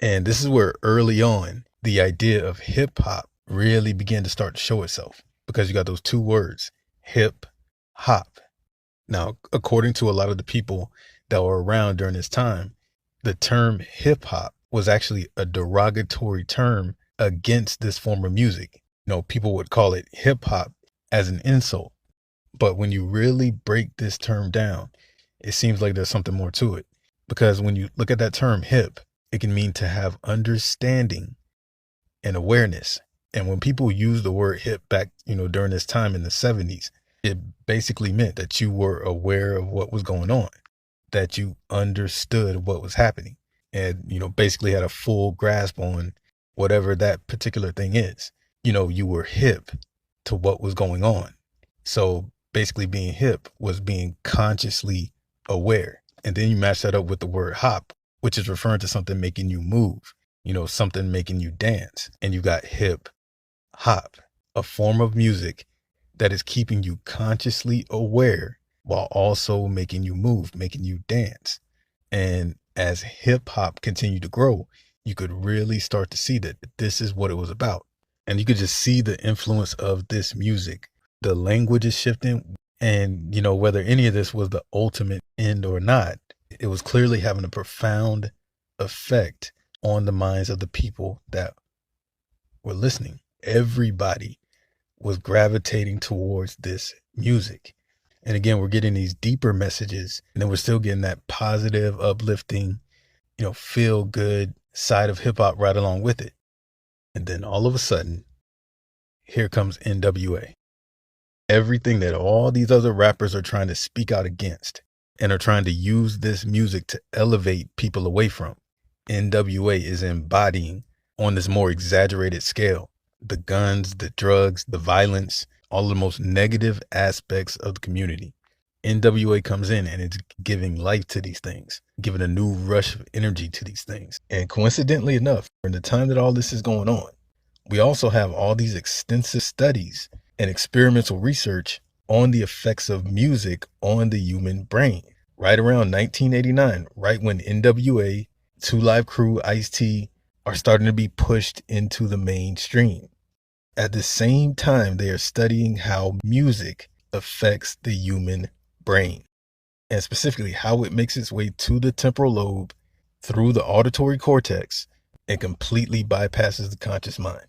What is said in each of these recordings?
And this is where early on, the idea of hip hop really began to start to show itself because you got those two words, hip hop. Now, according to a lot of the people that were around during this time, the term hip hop was actually a derogatory term against this form of music. People would call it hip hop as an insult. But when you really break this term down, it seems like there's something more to it. Because when you look at that term hip, it can mean to have understanding and awareness. And when people use the word hip back, during this time in the 70s, it basically meant that you were aware of what was going on, that you understood what was happening and, basically had a full grasp on whatever that particular thing is. You were hip to what was going on. So basically being hip was being consciously aware. And then you match that up with the word hop, which is referring to something making you move, something making you dance. And you got hip hop, a form of music that is keeping you consciously aware while also making you move, making you dance. And as hip hop continued to grow, you could really start to see that this is what it was about. And you could just see the influence of this music. The language is shifting. And, whether any of this was the ultimate end or not, it was clearly having a profound effect on the minds of the people that were listening. Everybody was gravitating towards this music. And again, we're getting these deeper messages, and then we're still getting that positive, uplifting, feel good side of hip hop right along with it. And then all of a sudden, here comes NWA. Everything that all these other rappers are trying to speak out against and are trying to use this music to elevate people away from, NWA is embodying on this more exaggerated scale. The guns, the drugs, the violence, all the most negative aspects of the community. NWA comes in and it's giving life to these things, giving a new rush of energy to these things. And coincidentally enough, in the time that all this is going on, we also have all these extensive studies and experimental research on the effects of music on the human brain. Right around 1989, right when NWA, 2 Live Crew, Ice-T are starting to be pushed into the mainstream. At the same time, they are studying how music affects the human brain, and specifically how it makes its way to the temporal lobe through the auditory cortex and completely bypasses the conscious mind.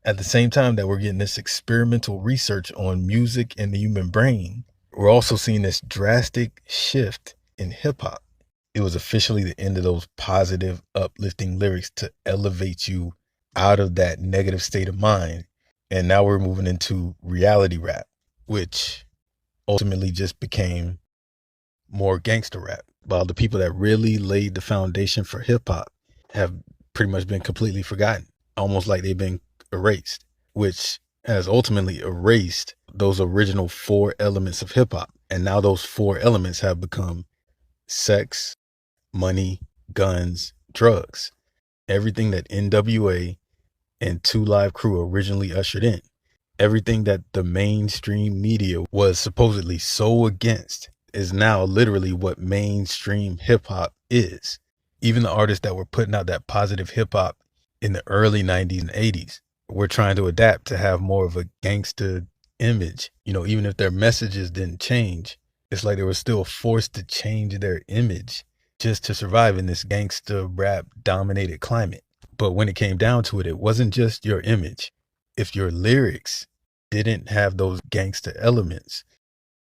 At the same time that we're getting this experimental research on music and the human brain, we're also seeing this drastic shift in hip hop. It was officially the end of those positive, uplifting lyrics to elevate you out of that negative state of mind. And now we're moving into reality rap, which ultimately just became more gangster rap. While the people that really laid the foundation for hip hop have pretty much been completely forgotten, almost like they've been erased, which has ultimately erased those original 4 elements of hip hop. And now those 4 elements have become sex, money, guns, drugs, everything that NWA and 2 Live Crew originally ushered in, everything that the mainstream media was supposedly so against is now literally what mainstream hip hop is. Even the artists that were putting out that positive hip hop in the early 90s and 80s were trying to adapt to have more of a gangster image. Even if their messages didn't change, it's like they were still forced to change their image just to survive in this gangster rap dominated climate. But when it came down to it, it wasn't just your image. If your lyrics didn't have those gangster elements,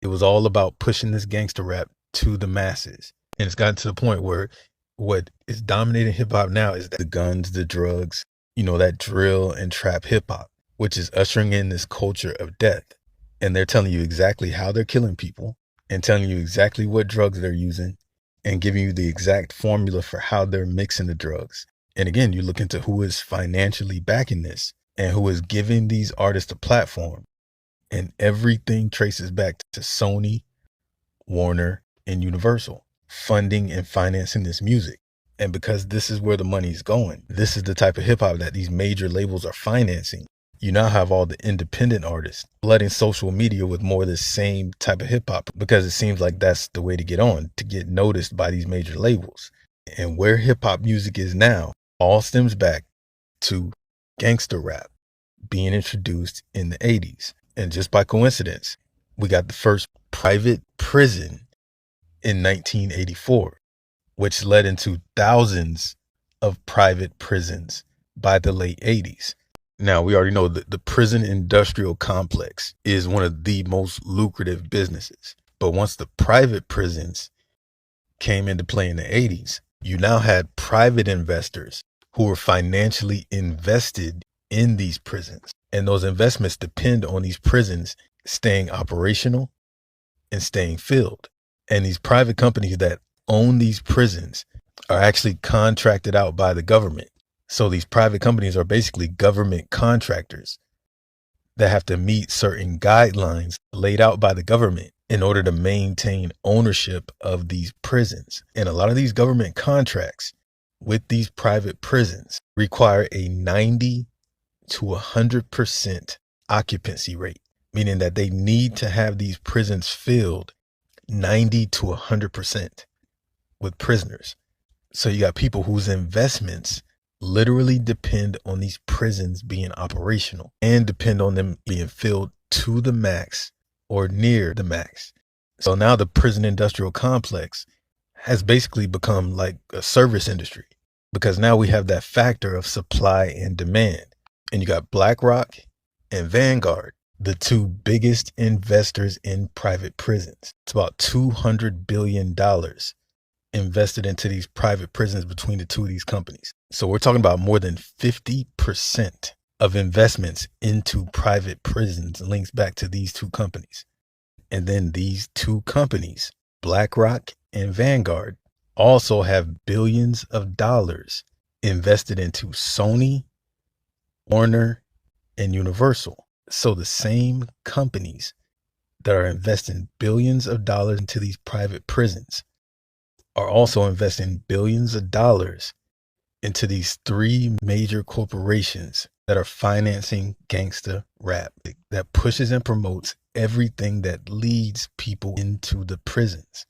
it was all about pushing this gangster rap to the masses. And it's gotten to the point where what is dominating hip hop now is the guns, the drugs, that drill and trap hip hop, which is ushering in this culture of death. And they're telling you exactly how they're killing people and telling you exactly what drugs they're using and giving you the exact formula for how they're mixing the drugs. And again, you look into who is financially backing this and who is giving these artists a platform. And everything traces back to Sony, Warner, and Universal funding and financing this music. And because this is where the money's going, this is the type of hip hop that these major labels are financing. You now have all the independent artists flooding social media with more of the same type of hip hop because it seems like that's the way to get on, to get noticed by these major labels. And where hip hop music is now, all stems back to gangster rap being introduced in the 80s. And just by coincidence, we got the first private prison in 1984, which led into thousands of private prisons by the late 80s. Now, we already know that the prison industrial complex is one of the most lucrative businesses. But once the private prisons came into play in the 80s, you now had private investors who were financially invested in these prisons. And those investments depend on these prisons staying operational and staying filled. And these private companies that own these prisons are actually contracted out by the government. So these private companies are basically government contractors that have to meet certain guidelines laid out by the government in order to maintain ownership of these prisons. And a lot of these government contracts with these private prisons require a 90 to 100% occupancy rate, meaning that they need to have these prisons filled 90 to 100% with prisoners. So you got people whose investments literally depend on these prisons being operational and depend on them being filled to the max or near the max. So now the prison industrial complex has basically become like a service industry, because now we have that factor of supply and demand. And you got BlackRock and Vanguard, the two biggest investors in private prisons. It's about $200 billion invested into these private prisons between the two of these companies. So we're talking about more than 50% of investments into private prisons links back to these two companies. And then these two companies, BlackRock and Vanguard, also have billions of dollars invested into Sony, Warner, and Universal. So the same companies that are investing billions of dollars into these private prisons are also investing billions of dollars into these three major corporations that are financing gangsta rap, that pushes and promotes everything that leads people into the prisons.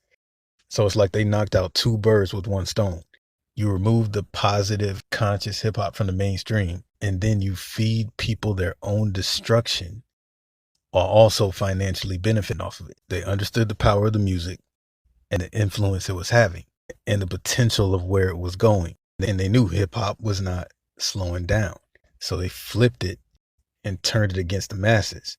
So it's like they knocked out two birds with one stone. You remove the positive, conscious hip hop from the mainstream, and then you feed people their own destruction while also financially benefiting off of it. They understood the power of the music and the influence it was having and the potential of where it was going. And they knew hip hop was not slowing down. So they flipped it and turned it against the masses.